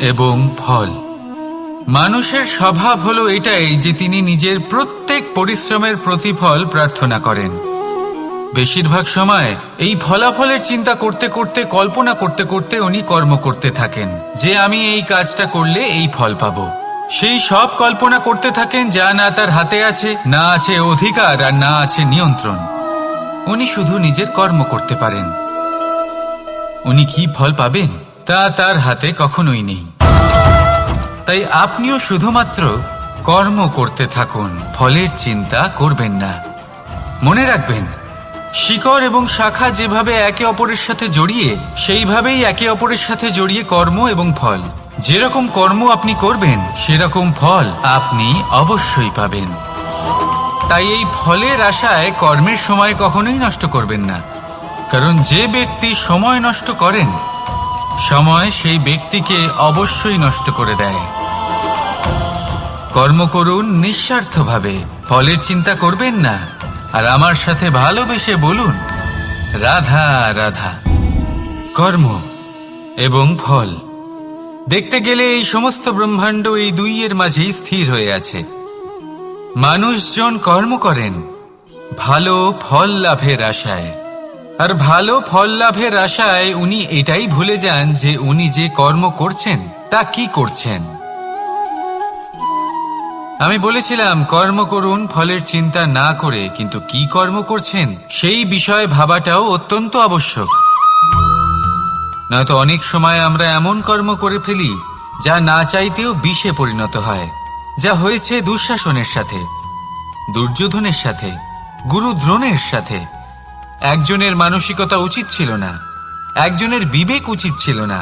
এবং ফল। মানুষের স্বভাব হলো এটাই যে তিনি নিজের প্রত্যেক পরিশ্রমের প্রতিফল প্রার্থনা করেন। বেশিরভাগ সময় এই ফলাফলের চিন্তা করতে করতে, কল্পনা করতে করতে উনি কর্ম করতে থাকেন যে আমি এই কাজটা করলে এই ফল পাবো। সেই সব কল্পনা করতে থাকেন যা না তার হাতে আছে, না আছে অধিকার, আর না আছে নিয়ন্ত্রণ। উনি শুধু নিজের কর্ম করতে পারেন। উনি কি ফল পাবেন তা তার হাতে কখনোই নেই। তাই আপনিও শুধুমাত্র কর্ম করতে থাকুন, ফলের চিন্তা করবেন না। মনে রাখবেন, শিকড় এবং শাখা যেভাবে একে অপরের সাথে জড়িয়ে, সেইভাবেই একে অপরের সাথে জড়িয়ে কর্ম এবং ফল। যেরকম কর্ম আপনি করবেন সেরকম ফল আপনি অবশ্যই পাবেন। তাই এই ফলের আশায় কর্মের সময় কখনোই নষ্ট করবেন না, কারণ যে ব্যক্তি সময় নষ্ট করেন, সময় সেই ব্যক্তিকে অবশ্যই নষ্ট করে দেয়। কর্ম করুন নিঃস্বার্থভাবে, ফলের চিন্তা করবেন না, আর আমার সাথে ভালোবেসে বলুন রাধা রাধা। কর্ম এবং ফল। দেখতে গেলে এই সমস্ত ব্রহ্মাণ্ড এই দুইয়ের মাঝেই স্থির হয়ে আছে। মানুষজন কর্ম করেন ভালো ফল লাভের আশায়, আর ভালো ফল লাভের আশায় উনি এটাই ভুলে যান যে উনি যে কর্ম করছেন তা কি করছেন। আমি বলেছিলাম কর্ম করুন ফলের চিন্তা না করে, কিন্তু কি কর্ম করছেন সেই বিষয়ে ভাবাটাও অত্যন্ত আবশ্যক। নয়তো অনেক সময় আমরা এমন কর্ম করে ফেলি যা না চাইতেও বিষে পরিণত হয়, যা হয়েছে দুঃশাসনের সাথে, দুর্যোধনের সাথে, গুরু দ্রোণের সাথে। একজনের মানসিকতা উচিত ছিল না, একজনের বিবেক উচিত ছিল না,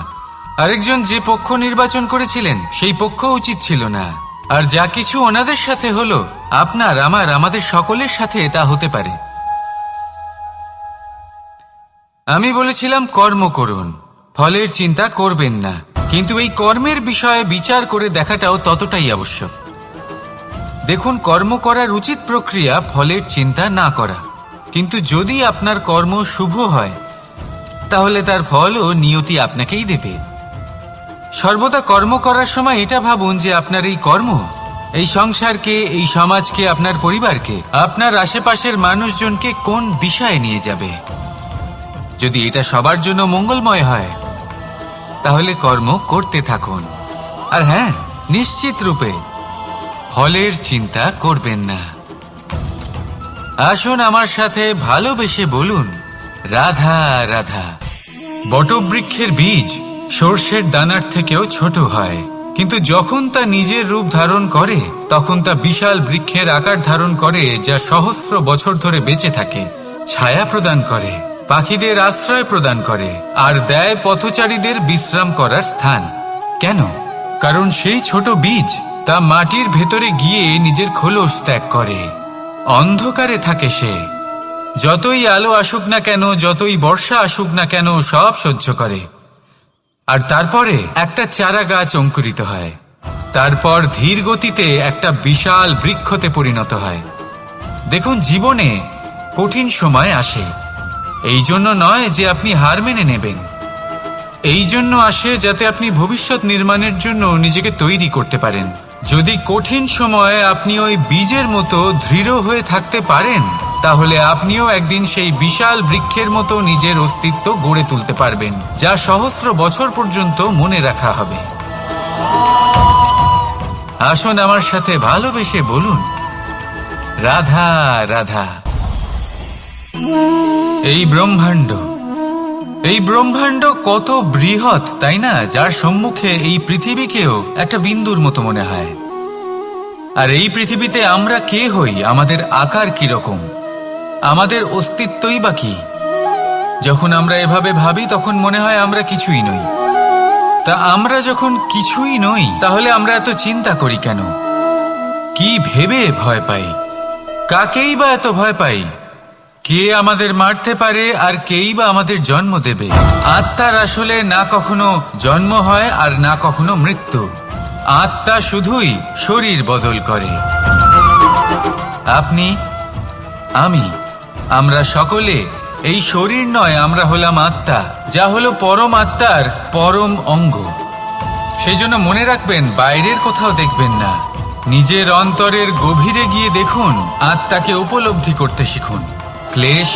আরেকজন যে পক্ষ নির্বাচন করেছিলেন সেই পক্ষ উচিত ছিল না। আর যা কিছু ওনাদের সাথে হলো, আপনার, আমার, আমাদের সকলের সাথে তা হতে পারে। আমি বলেছিলাম কর্ম করুন, ফলের চিন্তা করবেন না, কিন্তু এই কর্মের বিষয়ে বিচার করে দেখাটাও ততটাই আবশ্যক। দেখুন, কর্ম করার উচিত প্রক্রিয়া ফলের চিন্তা না করা, কিন্তু যদি আপনার কর্ম শুভ হয় তাহলে তার ফলও নিয়তি আপনাকেই দেবে। সর্বদা কর্ম করার সময় এটা ভাবুন যে আপনার এই কর্ম এই সংসারকে, এই সমাজকে, আপনার পরিবারকে, আপনার আশেপাশের মানুষজনকে কোন দিশায় নিয়ে যাবে। যদি এটা সবার জন্য মঙ্গলময় হয় তাহলে কর্ম করতে থাকুন। আর হ্যাঁ, নিশ্চিত রূপে ফলের চিন্তা করবেন না। আসুন আমার সাথে ভালোবেসে বলুন রাধা রাধা। বটবৃক্ষের বীজ সর্ষের দানার থেকেও ছোট হয়, কিন্তু যখন তা নিজের রূপ ধারণ করে তখন তা বিশাল বৃক্ষের আকার ধারণ করে, যা সহস্র বছর ধরে বেঁচে থাকে, ছায়া প্রদান করে, পাখিদের আশ্রয় প্রদান করে, আর দেয় পথচারীদের বিশ্রাম করার স্থান। কেন? কারণ সেই ছোট বীজ তা মাটির ভেতরে গিয়ে নিজের খোলস ত্যাগ করে। অন্ধকারে থাকে সে, যতই আলো আসুক না কেন, যতই বর্ষা আসুক না কেন, সব সহ্য করে। আর তারপরে একটা চারা গাছ অঙ্কুরিত হয়, তারপর ধীর গতিতে একটা বিশাল বৃক্ষতে পরিণত হয়। দেখুন, জীবনে কঠিন সময় আসে, এই জন্য নয় যে আপনি হার মেনে নেবেন, এই জন্য আসে যাতে আপনি ভবিষ্যৎ নির্মাণের জন্য নিজেকে তৈরি করতে পারেন। যদি কঠিন সময়ে আপনি ওই বীজের মতো দৃঢ় হয়ে থাকতে পারেন, তাহলে আপনিও একদিন সেই বিশাল বৃক্ষের মতো নিজের অস্তিত্ব গড়ে তুলতে পারবেন, যা সহস্র বছর পর্যন্ত মনে রাখা হবে। আসুন আমার সাথে ভালোবেসে বলুন রাধা রাধা। এই ব্রহ্মাণ্ড কত বৃহৎ, তাই না? যার সম্মুখে এই পৃথিবীকেও একটা বিন্দুর মতো মনে হয়। আর এই পৃথিবীতে আমরা কে হই, আমাদের আকার কিরকম, আমাদের অস্তিত্বই বা কি? যখন আমরা এভাবে ভাবি তখন মনে হয় আমরা কিছুই নই। তা আমরা যখন কিছুই নই, তাহলে আমরা এত চিন্তা করি কেন? কি ভেবে ভয় পাই? কাকেই বা এত ভয় পাই? কে আমাদের মারতে পারে আর কেই বা আমাদের জন্ম দেবে? আত্মার আসলে না কখনো জন্ম হয় আর না কখনো মৃত্যু। আত্মা শুধুই শরীর বদল করে। আপনি, আমি, আমরা সকলে এই শরীর নয়, আমরা হলাম আত্মা, যা হলো পরম আত্মার পরম অঙ্গ। সেই জন্য মনে রাখবেন, বাইরের কোথাও দেখবেন না, নিজের অন্তরের গভীরে গিয়ে দেখুন, আত্মাকে উপলব্ধি করতে শিখুন। ক্লেশ,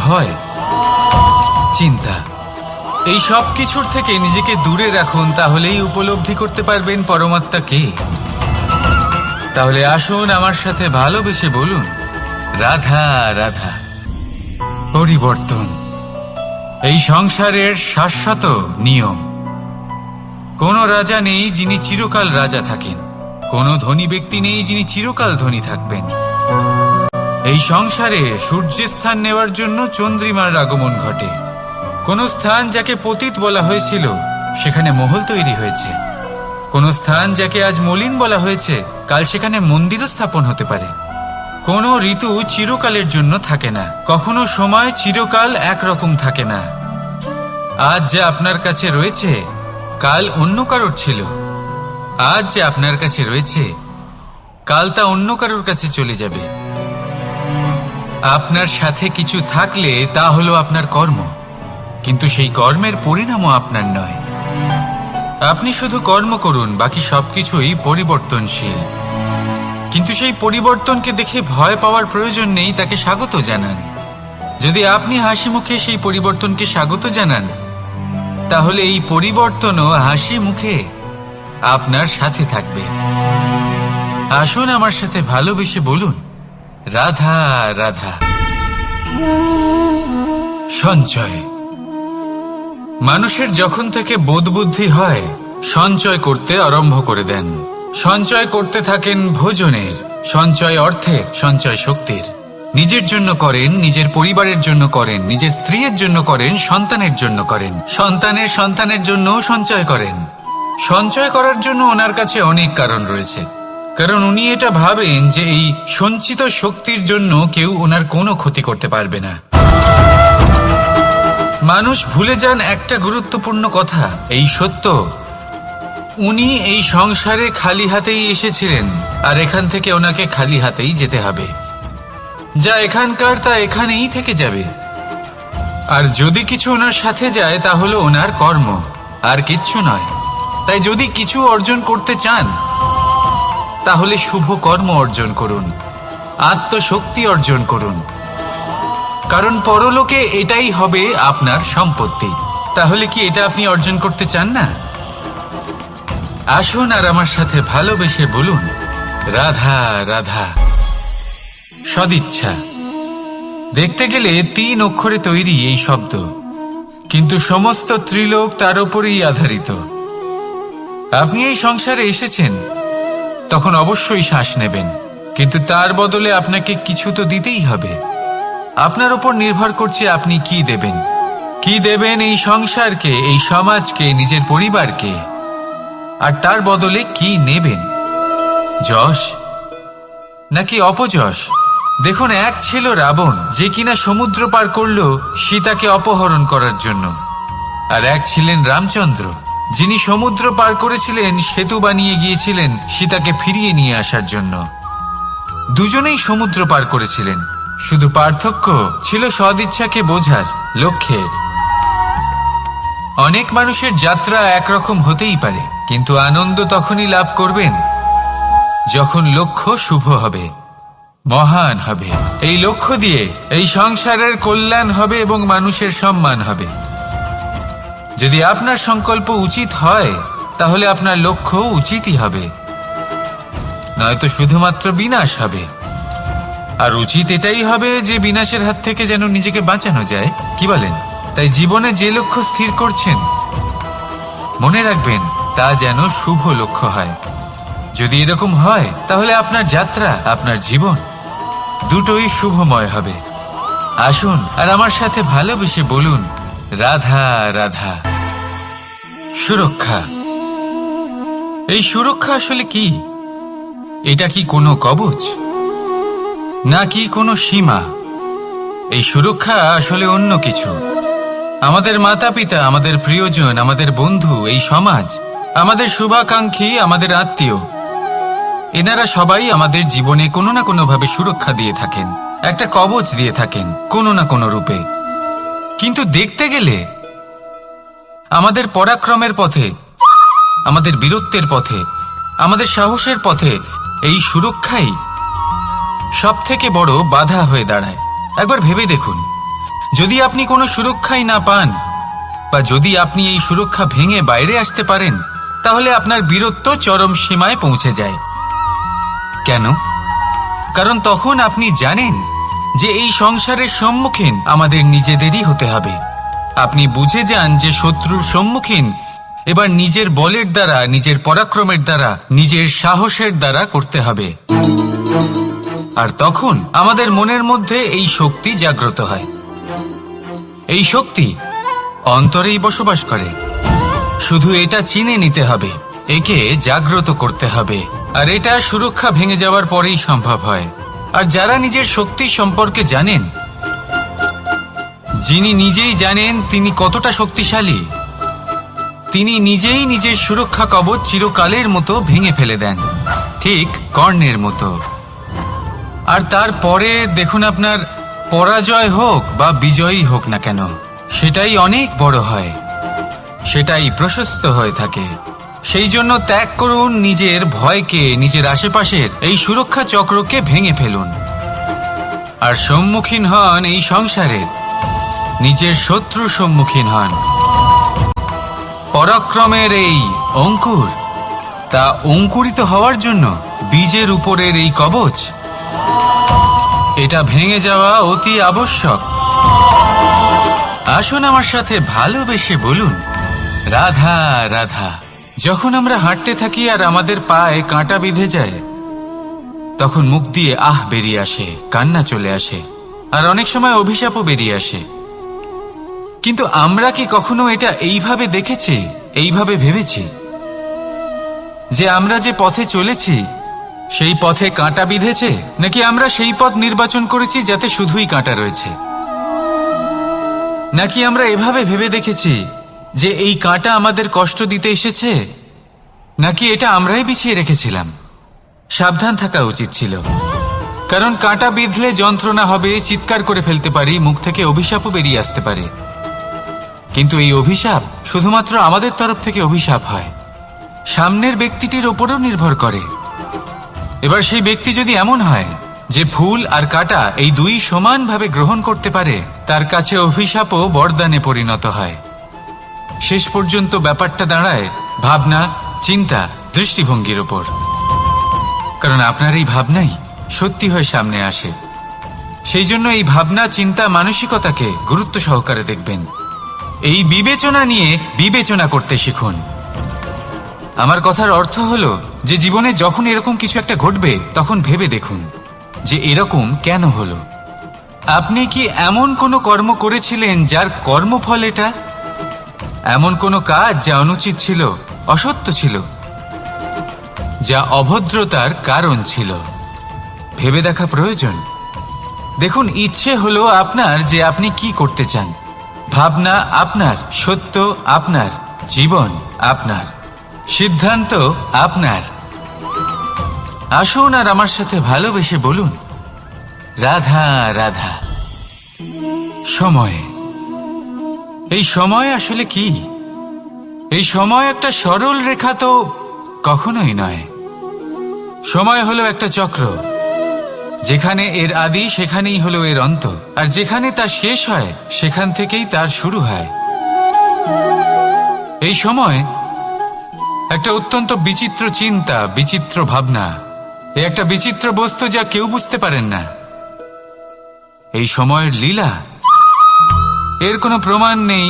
ভয়, চিন্তা, এই সব কিছুর থেকে নিজেকে দূরে রাখুন, তাহলেই উপলব্ধি করতে পারবেন পরমাত্মা কে। তাহলে আসুন আমার সাথে ভালোবেসে বলুন, রাধা রাধা। পরিবর্তন এই সংসারের শাশ্বত নিয়ম। কোনো রাজা নেই যিনি চিরকাল রাজা থাকেন, কোনো ধনী ব্যক্তি নেই যিনি চিরকাল ধনী থাকবেন। এই সংসারে সূর্যের স্থান নেওয়ার জন্য চন্দ্রিমার আগমন ঘটে। কোন স্থান যাকে পতিত বলা হয়েছিল সেখানে মহল তৈরি হয়েছে। কোন স্থান যাকে আজ মলিন বলা হয়েছে কাল সেখানে মন্দিরও স্থাপন হতে পারে। কোন ঋতু চিরকালের জন্য থাকে না, কখনো সময় চিরকাল একরকম থাকে না। আজ যে আপনার কাছে রয়েছে কাল অন্য কারোর ছিল, আজ যে আপনার কাছে রয়েছে কাল তা অন্য কারোর কাছে চলে যাবে। আপনার সাথে কিছু থাকলে তা হলো আপনার কর্ম, কিন্তু সেই কর্মের পরিণামও আপনার নয়। আপনি শুধু কর্ম করুন, বাকি সবকিছুই পরিবর্তনশীল। কিন্তু সেই পরিবর্তনকে দেখে ভয় পাওয়ার প্রয়োজন নেই, তাকে স্বাগত জানান। যদি আপনি হাসি মুখে সেই পরিবর্তনকে স্বাগত জানান, তাহলে এই পরিবর্তনও হাসি মুখে আপনার সাথে থাকবে। আসুন আমার সাথে ভালোবেসে বলুন, রাধা রাধা। সঞ্চয়। মানুষের যখন থেকে বোধবুদ্ধি হয় সঞ্চয় করতে আরম্ভ করে দেন। সঞ্চয় করতে থাকেন ভোজনের, সঞ্চয় অর্থের, সঞ্চয় শক্তির। নিজের জন্য করেন, নিজের পরিবারের জন্য করেন, নিজের স্ত্রীর জন্য করেন, সন্তানের জন্য করেন, সন্তানের সন্তানের জন্যও সঞ্চয় করেন। সঞ্চয় করার জন্য ওনার কাছে অনেক কারণ রয়েছে, কারণ উনি এটা ভাবেন যে এই সঞ্চিত শক্তির জন্য কেউ ওনার কোনো ক্ষতি করতে পারবে না। মানুষ ভুলে যান একটা গুরুত্বপূর্ণ কথা, এই সত্য, উনি এই সংসারে খালি হাতেই এসেছিলেন, আর এখান থেকে ওনাকে খালি হাতেই যেতে হবে। যা এখানকার তা এখানেই থেকে যাবে। আর যদি কিছু ওনার সাথে যায় তা হলো ওনার কর্ম, আর কিচ্ছু নয়। তাই যদি কিছু অর্জন করতে চান তাহলে শুভ কর্ম অর্জন করুন, আত্মশক্তি অর্জন করুন, কারণ পরলোকে এটাই হবে আপনার সম্পত্তি। তাহলে কি এটা আপনি অর্জন করতে চান না? আসুন আর আমার সাথে ভালোবেসে বলুন, রাধা রাধা। সদিচ্ছা। দেখতে গেলে 3 অক্ষরে তৈরি এই শব্দ, কিন্তু সমস্ত ত্রিলোক তার উপরেই আধারিত। আপনি এই সংসারে এসেছেন, তখন অবশ্যই শ্বাস নেবেন, কিন্তু তার বদলে আপনাকে কিছু তো দিতেই হবে। আপনার উপর নির্ভর করছে আপনি কি দেবেন। কি দেবেন এই সংসারকে, এই সমাজকে, নিজের পরিবারকে, আর তার বদলে কি নেবেন? যশ নাকি অপযশ? দেখুন, এক ছিল রাবণ, যে কিনা সমুদ্র পার করল সীতাকে অপহরণ করার জন্য, আর এক ছিলেন রামচন্দ্র, যিনি সমুদ্র পার করেছিলেন, সেতু বানিয়ে গিয়েছিলেন সীতাকে ফিরিয়ে নিয়ে আসার জন্য। দুজনেই সমুদ্র পার করেছিলেন, শুধু পার্থক্য ছিল সদিচ্ছাকে বোঝার, লক্ষ্যের। অনেক মানুষের যাত্রা একরকম হতেই পারে, কিন্তু আনন্দ তখনই লাভ করবেন যখন লক্ষ্য শুভ হবে, মহান হবে। এই লক্ষ্য দিয়ে এই সংসারের কল্যাণ হবে এবং মানুষের সম্মান হবে। যদি আপনার সংকল্প উচিত হয় তাহলে আপনার লক্ষ্য উচিতই হবে, নয়তো শুধুমাত্র বিনাশ হবে। আর উচিত এটাই হবে যে বিনাশের হাত থেকে যেন নিজেকে বাঁচানো যায়, কি বলেন? তাই জীবনে যে লক্ষ্য স্থির করছেন মনে রাখবেন তা যেন শুভ লক্ষ্য হয়। যদি এরকম হয় তাহলে আপনার যাত্রা, আপনার জীবন দুটোই শুভময় হবে। আসুন আর আমার সাথে ভালোবেসে বলুন, রাধা রাধা। সুরক্ষা। এই সুরক্ষা আসলে কি? এটা কি কোনো কবচ নাকি কোনো সীমা? এই সুরক্ষা আসলে অন্য কিছু। আমাদের মাতা পিতা, আমাদের প্রিয়জন, আমাদের বন্ধু, এই সমাজ, আমাদের শুভাকাঙ্ক্ষী, আমাদের আত্মীয়, এনারা সবাই আমাদের জীবনে কোনো না কোনো ভাবে সুরক্ষা দিয়ে থাকেন, একটা কবচ দিয়ে থাকেন কোনো না কোনো রূপে। কিন্তু দেখতে গেলে আমাদের পরাক্রমের পথে আমাদের বীরত্বের পথে, আমাদের সাহসের পথে এই সুরক্ষাই সবথেকে বড় বাধা হয়ে দাঁড়ায়। একবার ভেবে দেখুন, যদি আপনি কোনো সুরক্ষাই না পান, বা যদি আপনি এই সুরক্ষা ভেঙে বাইরে আসতে পারেন, তাহলে আপনার বীরত্ব চরম সীমায় পৌঁছে যায়। কেন? কারণ তখন আপনি জানেন যে এই সংসারের সম্মুখীন আমাদের নিজেদেরই হতে হবে। আপনি বুঝে যান যে শত্রুর সম্মুখীন এবার নিজের বলের দ্বারা, নিজের পরাক্রমের দ্বারা, নিজের সাহসের দ্বারা করতে হবে। আর তখন আমাদের মনের মধ্যে এই শক্তি জাগ্রত হয়। এই শক্তি অন্তরেই বসবাস করে। শুধু এটা চিনে নিতে হবে, একে জাগ্রত করতে হবে। আর এটা সুরক্ষা ভেঙে যাওয়ার পরেই সম্ভব হয়। আর যারা নিজের শক্তি সম্পর্কে জানেন, যিনি নিজেই জানেন তিনি কতটা শক্তিশালী, তিনি নিজেই নিজের সুরক্ষা কবচ চিরকালের মতো ভেঙে ফেলে দেন, ঠিক কর্ণের মতো। আর তারপরে দেখুন, আপনার পরাজয় হোক বা বিজয়ী হোক না কেন, সেটাই অনেক বড় হয়, সেটাই প্রশস্ত হয়ে থাকে। সেই জন্য ত্যাগ করুন নিজের ভয়কে, নিজের আশেপাশের এই সুরক্ষা চক্রকে ভেঙে ফেলুন, আর সম্মুখীন হন এই সংসারের নিজের শত্রুর সম্মুখীন হন। পরাক্রমের এই অঙ্কুর, তা অঙ্কুরিত হওয়ার জন্য বীজের উপরের এই কবচ, এটা ভেঙে যাওয়া অতি আবশ্যক। আসুন আমার সাথে ভালোবেসে বলুন, রাধা রাধা। যখন আমরা হাঁটতে থাকি আর আমাদের পায়ে কাঁটা বিঁধে যায়, তখন মুখ দিয়ে আহ বেরিয়ে আসে, কান্না চলে আসে, আর অনেক সময় অভিশাপও বেরিয়ে আসে। কিন্তু আমরা কি কখনো এটা এইভাবে দেখেছি, এইভাবে ভেবেছি যে আমরা যে পথে চলেছি সেই পথে কাঁটা বিঁধেছে, নাকি আমরা সেই পথ নির্বাচন করেছি যাতে শুধুই কাঁটা রয়েছে? নাকি আমরা এভাবে ভেবে দেখেছি যে এই কাঁটা আমাদের কষ্ট দিতে এসেছে, নাকি এটা আমরাই বিছিয়ে রেখেছিলাম? সাবধান থাকা উচিত ছিল, কারণ কাঁটা বিঁধলে যন্ত্রণা হবে, চিৎকার করে ফেলতে পারি, মুখ থেকে অভিশাপও বেরিয়ে আসতে পারে। কিন্তু এই অভিশাপ শুধুমাত্র আমাদের তরফ থেকে অভিশাপ হয়, সামনের ব্যক্তিটির ওপরও নির্ভর করে। এবার সেই ব্যক্তি যদি এমন হয় যে ফুল আর কাঁটা এই দুই সমানভাবে গ্রহণ করতে পারে, তার কাছে অভিশাপও বরদানে পরিণত হয়। শেষ পর্যন্ত ব্যাপারটা দাঁড়ায় ভাবনা, চিন্তা, দৃষ্টিভঙ্গির ওপর। কারণ আপনার এই ভাবনাই সত্যি হয়ে সামনে আসে। সেই জন্য এই ভাবনা, চিন্তা, মানসিকতাকে গুরুত্ব সহকারে দেখবেন। এই বিবেচনা নিয়ে বিবেচনা করতে শিখুন। আমার কথার অর্থ হলো যে জীবনে যখন এরকম কিছু একটা ঘটবে, তখন ভেবে দেখুন যে এরকম কেন হলো। আপনি কি এমন কোনো কর্ম করেছিলেন যার কর্মফল এটা? এমন কোনো কাজ যা অনুচিত ছিল, অসত্য ছিল, যা অভদ্রতার কারণ ছিল? ভেবে দেখা প্রয়োজন। দেখুন, ইচ্ছে হলো আপনার যে আপনি কি করতে চান, ভাবনা আপনার, সত্য আপনার, জীবন আপনার, সিদ্ধান্ত আপনার। আসুন আর আমার সাথে ভালোবেসে বলুন, রাধা রাধা। সময়, এই সময় আসলে কি? এই সময় একটা সরল রেখা তো কখনোই নয়। সময় হলো একটা চক্র, যেখানে এর আদি সেখানেই হলো এর অন্ত, আর যেখানে তা শেষ হয় সেখান থেকেই তার শুরু হয়। এই সময় একটা অত্যন্ত বিচিত্র চিন্তা, বিচিত্র ভাবনা, এ একটা বিচিত্র বস্তু যা কেউ বুঝতে পারেন না। এই সময়ের লীলা, এর কোনো প্রমাণ নেই,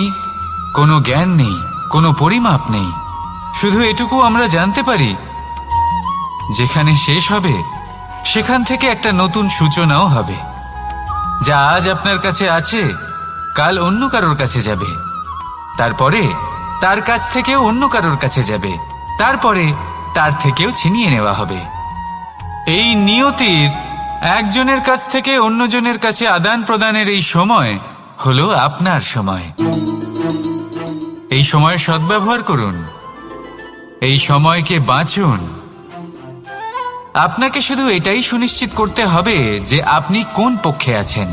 কোনো জ্ঞান নেই, কোনো পরিমাপ নেই। শুধু এটুকু আমরা জানতে পারি, যেখানে শেষ হবে সেখান থেকে একটা নতুন সূচনাও হবে। যা আজ আপনার কাছে আছে, কাল অন্য কারোর কাছে যাবে, তারপরে তার কাছ থেকেও অন্য কারোর কাছে যাবে, তারপরে তার থেকেও ছিনিয়ে নেওয়া হবে। এই নিয়তির একজনের কাছ থেকে অন্যজনের কাছে আদান প্রদানের এই সময় হলো আপনার সময়। এই সময়ের সদ্ব্যবহার করুন, এই সময়কে বাঁচুন। আপনাকে শুধু এটাই সুনিশ্চিত করতে হবে যে আপনি কোন পক্ষে আছেন।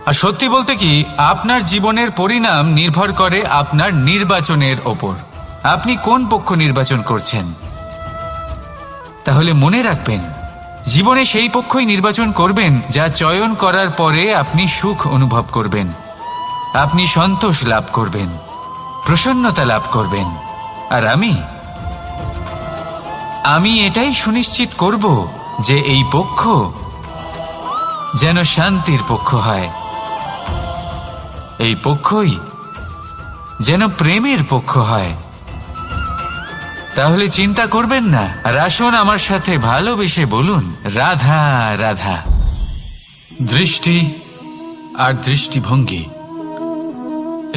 আর সত্যি বলতে কি, আপনার জীবনের পরিণাম নির্ভর করে আপনার নির্বাচনের ওপর। আপনি কোন পক্ষ নির্বাচন করছেন। তাহলে মনে রাখবেন, জীবনে সেই পক্ষই নির্বাচন করবেন যা চয়ন করার পরে আপনি সুখ অনুভব করবেন, আপনি সন্তোষ লাভ করবেন, প্রসন্নতা লাভ করবেন। আর আমি এটাই সুনিশ্চিত করব যে এই পক্ষ যেন শান্তির পক্ষ হয়, এই পক্ষই যেন প্রেমের পক্ষ হয়। তাহলে চিন্তা করবেন না, আর আসুন আমার সাথে ভালোবেসে বলুন, রাধা রাধা। দৃষ্টি আর দৃষ্টিভঙ্গি,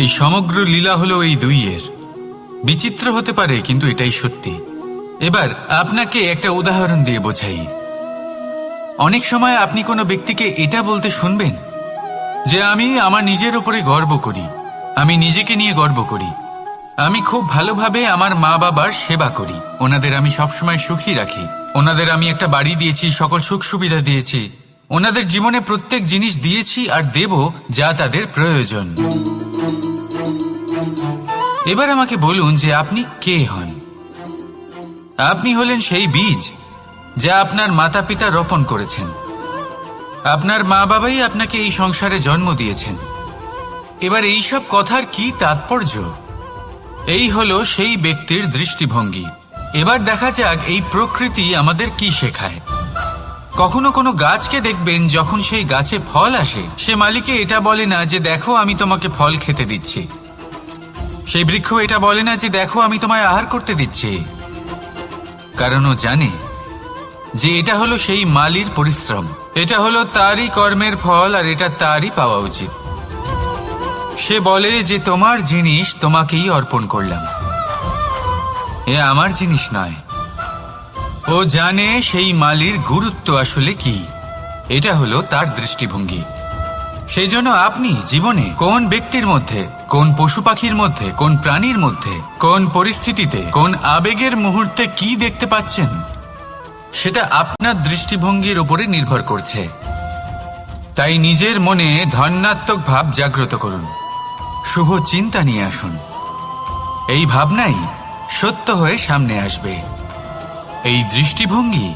এই সমগ্র লীলা হলো এই দুইয়ের। বিচিত্র হতে পারে, কিন্তু এটাই সত্যি। এবার আপনাকে একটা উদাহরণ দিয়ে বোঝাই। অনেক সময় আপনি কোনো ব্যক্তিকে এটা বলতে শুনবেন যে আমি আমার নিজের উপরে গর্ব করি, আমি নিজেকে নিয়ে গর্ব করি, আমি খুব ভালোভাবে আমার মা বাবার সেবা করি, ওনাদের আমি সবসময় সুখী রাখি, ওনাদের আমি একটা বাড়ি দিয়েছি, সকল সুখ সুবিধা দিয়েছি, ওনাদের জীবনে প্রত্যেক জিনিস দিয়েছি আর দেব যা তাদের প্রয়োজন। এবার আমাকে বলুন যে আপনি কে হন। আপনি হলেন সেই বীজ যা আপনার মাতা পিতা রোপণ করেছেন। আপনার মা বাবাই আপনাকে এই সংসারে জন্ম দিয়েছেন। এবার এইসব কথার কি তাৎপর্য? এই হলো সেই ব্যক্তির দৃষ্টিভঙ্গি। এবার দেখা যাক এই প্রকৃতি আমাদের কি শেখায়। কখনো কোনো গাছকে দেখবেন, যখন সেই গাছে ফল আসে, সে মালিকে এটা বলে না যে দেখো আমি তোমাকে ফল খেতে দিচ্ছি। সেই বৃক্ষ এটা বলে না যে দেখো আমি তোমায় আহার করতে দিচ্ছি, কারণ ও জানে যে এটা হলো সেই মালির পরিশ্রম, এটা হলো তারই কর্মের ফল, আর এটা তারই পাওয়া উচিত। সে বলে যে তোমার জিনিস তোমাকেই অর্পণ করলাম, এ আমার জিনিস নয়। ও জানে সেই মালির গুরুত্ব আসলে কি। এটা হলো তার দৃষ্টিভঙ্গি। সেই জন্য আপনি জীবনে কোন ব্যক্তির মধ্যে, কোন পশু পাখির মধ্যে, কোন প্রাণীর মধ্যে, কোন পরিস্থিতিতে, কোন আবেগের মুহূর্তে কি দেখতে পাচ্ছেন, সেটা আপনার দৃষ্টিভঙ্গির উপরে নির্ভর করছে। তাই নিজের মনে ধনাত্মক ভাব জাগ্রত করুন, শুভ চিন্তা নিয়ে আসুন। এই ভাবনাই সত্য হয়ে সামনে আসবে। এই দৃষ্টিভঙ্গি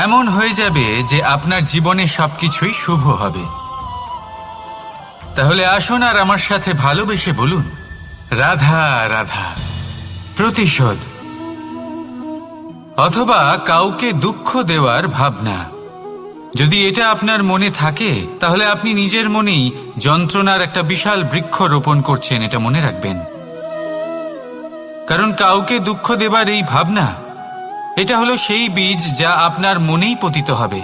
এমন হয়ে যাবে যে আপনার জীবনে সবকিছুই শুভ হবে। তাহলে আসুন আর আমার সাথে ভালোবেসে বলুন, রাধা রাধা। প্রতিশোধ অথবা কাউকে দুঃখ দেওয়ার ভাবনা, যদি এটা আপনার মনে থাকে, তাহলে আপনি নিজের মনেই যন্ত্রণার একটা বিশাল বৃক্ষ রোপণ করছেন, এটা মনে রাখবেন। কারণ কাউকে দুঃখ দেবার এই ভাবনা, এটা হলো সেই বীজ যা আপনার মনেই পতিত হবে,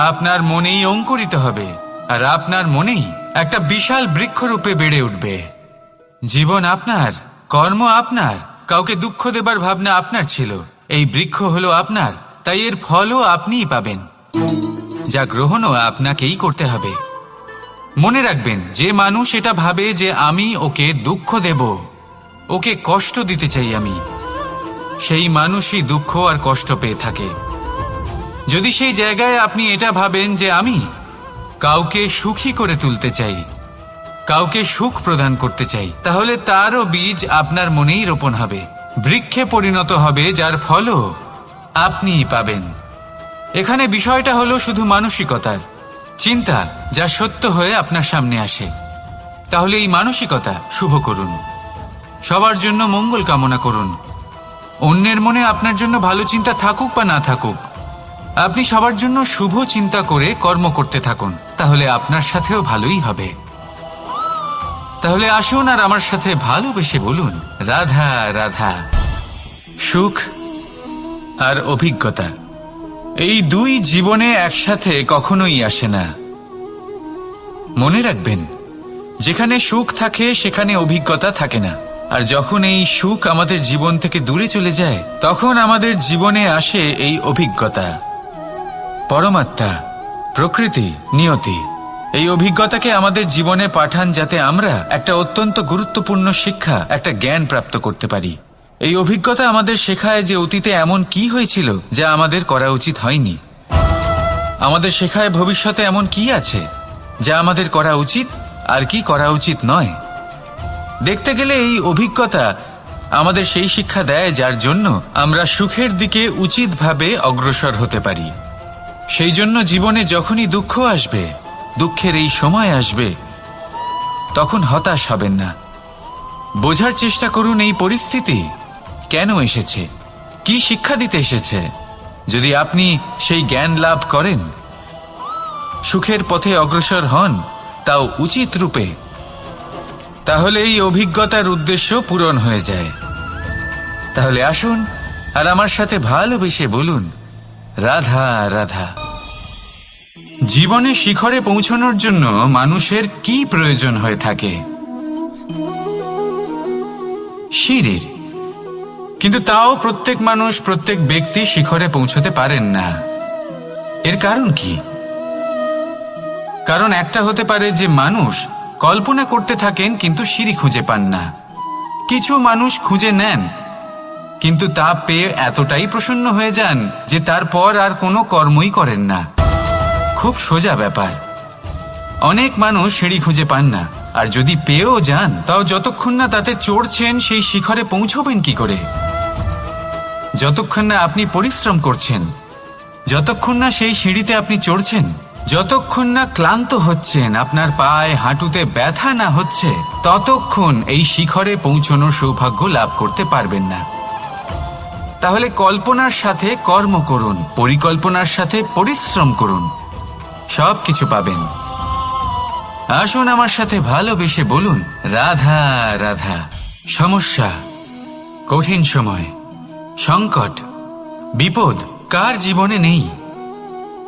আপনার মনেই অঙ্কুরিত হবে, আর আপনার মনেই একটা বিশাল বৃক্ষরূপে বেড়ে উঠবে। জীবন আপনার, কর্ম আপনার, কাউকে দুঃখ দেবার ভাবনা আপনার ছিল, এই বৃক্ষ হলো আপনার, তাই এর ফলও আপনিই পাবেন, যা গ্রহণও আপনাকেই করতে হবে। মনে রাখবেন, যে মানুষ এটা ভাবে যে আমি ওকে দুঃখ দেব, ওকে কষ্ট দিতে চাই আমি, সেই মানুষই দুঃখ আর কষ্ট পেয়ে থাকে। যদি সেই জায়গায় আপনি এটা ভাবেন যে আমি কাউকে সুখী করে তুলতে চাই, কাউকে সুখ প্রদান করতে চাই, তাহলে তারও বীজ আপনার মনেই রোপণ হবে, বৃক্ষে পরিণত হবে, যার ফলও আপনিই পাবেন। এখানে বিষয়টা হলো শুধু মানসিকতার চিন্তা, যা সত্য হয়ে আপনার সামনে আসে। তাহলে এই মানসিকতা শুভ করুন, সবার জন্য মঙ্গল কামনা করুন। অন্যের মনে আপনার জন্য ভালো চিন্তা থাকুক বা না থাকুক, আপনি সবার জন্য শুভ চিন্তা করে কর্ম করতে থাকুন, তাহলে আপনার সাথেও ভালোই হবে। তাহলে আসুন আর আমার সাথে ভালোবেসে বলুন, রাধা রাধা। সুখ আর অভিজ্ঞতা, এই দুই জীবনে একসাথে কখনোই আসে না। মনে রাখবেন, যেখানে সুখ থাকে সেখানে অভিজ্ঞতা থাকে না, আর যখন এই সুখ আমাদের জীবন থেকে দূরে চলে যায়, তখন আমাদের জীবনে আসে এই অভিজ্ঞতা। পরমাত্মা, প্রকৃতি, নিয়তি এই অভিজ্ঞতাকে আমাদের জীবনে পাঠান, যাতে আমরা একটা অত্যন্ত গুরুত্বপূর্ণ শিক্ষা, একটা জ্ঞান প্রাপ্ত করতে পারি। এই অভিজ্ঞতা আমাদের শেখায় যে অতীতে এমন কি হয়েছিল যা আমাদের করা উচিত হয়নি। আমাদের শেখায় ভবিষ্যতে এমন কি আছে যা আমাদের করা উচিত আর কি করা উচিত নয়। দেখতে গেলে এই অভিজ্ঞতা আমাদের সেই শিক্ষা দেয় যার জন্য আমরা সুখের দিকে উচিতভাবে অগ্রসর হতে পারি। সেই জন্য জীবনে যখনই দুঃখ আসবে, দুঃখের এই সময় আসবে, তখন হতাশ হবেন না। বোঝার চেষ্টা করুন এই পরিস্থিতি কেন এসেছে, কি শিক্ষা দিতে এসেছে। যদি আপনি সেই জ্ঞান লাভ করেন, সুখের পথে অগ্রসর হন, তাও উচিত রূপে, তাহলে এই অভিজ্ঞতার উদ্দেশ্য পূরণ হয়ে যায়। তাহলে আসুন আর আমার সাথে ভালোবেসে বলুন, রাধা রাধা। জীবনে শিখরে পৌঁছানোর জন্য মানুষের কি প্রয়োজন হয়ে থাকে? সিঁড়ির। কিন্তু তাও প্রত্যেক মানুষ, প্রত্যেক ব্যক্তি শিখরে পৌঁছতে পারেন না। এর কারণ কি? কারণ একটা হতে পারে যে মানুষ কল্পনা করতে থাকেন কিন্তু সিঁড়ি খুঁজে পান না। কিছু মানুষ খুঁজে নেন কিন্তু তা পেয়ে এতটাই প্রসন্ন হয়ে যান যে তারপর আর কোনো কর্মই করেন না। খুব সোজা ব্যাপার। অনেক মানুষ সিঁড়ি খুঁজে পান না, আর যদি পেয়েও যান তাও যতক্ষণ না তাতে চড়ছেন সেই শিখরে পৌঁছবেন কি করে? যতক্ষণ না আপনি পরিশ্রম করছেন, যতক্ষণ না সেই সিঁড়িতে আপনি চড়ছেন, যতক্ষণ না ক্লান্ত হচ্ছেন, আপনার পায়ে হাঁটুতে ব্যথা না হচ্ছে, ততক্ষণ এই শিখরে পৌঁছানোর সৌভাগ্য লাভ করতে পারবেন না। তাহলে কল্পনার সাথে কর্ম করুন, পরিকল্পনার সাথে পরিশ্রম করুন, সব কিছু পাবেন। আসুন আমার সাথে ভালোবেসে বলুন, রাধা রাধা। সমস্যা, কঠিন সময়, সংকট, বিপদ কার জীবনে নেই?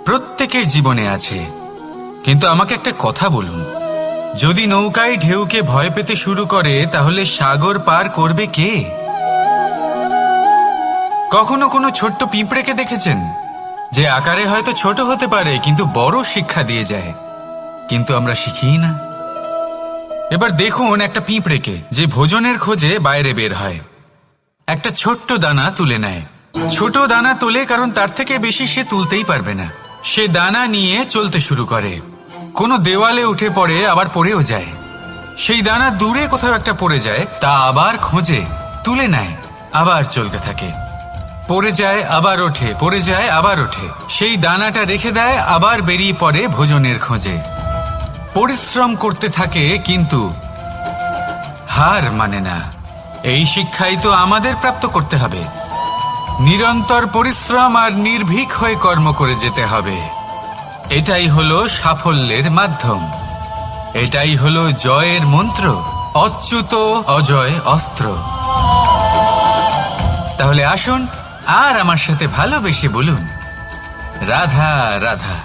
প্রত্যেকের জীবনে আছে। কিন্তু আমাকে একটা কথা বলুন, যদি নৌকায় ঢেউকে ভয় পেতে শুরু করে, তাহলে সাগর পার করবে কে? কখনো কোনো ছোট্ট পিঁপড়েকে দেখেছেন, যে আকারে হয়তো ছোট হতে পারে কিন্তু বড় শিক্ষা দিয়ে যায়? কিন্তু আমরা শিখি না। এবার দেখুন একটা পিঁপড়েকে, যে ভোজনের খোঁজে বাইরে বের হয়, একটা ছোট্ট দানা তুলে নেয়। ছোট দানা তোলে কারণ তার থেকে বেশি সে তুলতেই পারবে না। সে দানা নিয়ে চলতে শুরু করে, কোনো দেওয়ালে উঠে পড়ে, আবার পড়েও যায়। সেই দানা দূরে কোথাও একটা পড়ে যায়, তা আবার খোঁজে, তুলে নেয়, আবার চলতে থাকে। পড়ে যায় আবার ওঠে, পড়ে যায় আবার ওঠে। সেই দানাটা রেখে দেয়, আবার বেরিয়ে পড়ে ভোজনের খোঁজে। পরিশ্রম করতে থাকে কিন্তু হার মানে না। এই শিক্ষাই তো আমাদের প্রাপ্ত করতে হবে। নিরন্তর পরিশ্রম আর নির্ভীক হয়ে কর্ম করে যেতে হবে। এটাই হলো সাফল্যের মাধ্যম, এটাই হলো জয়ের মন্ত্র, অচ্যুত অজয় অস্ত্র। তাহলে আসুন আর আমার সাথে ভালোবেসে বলুন, রাধা রাধা।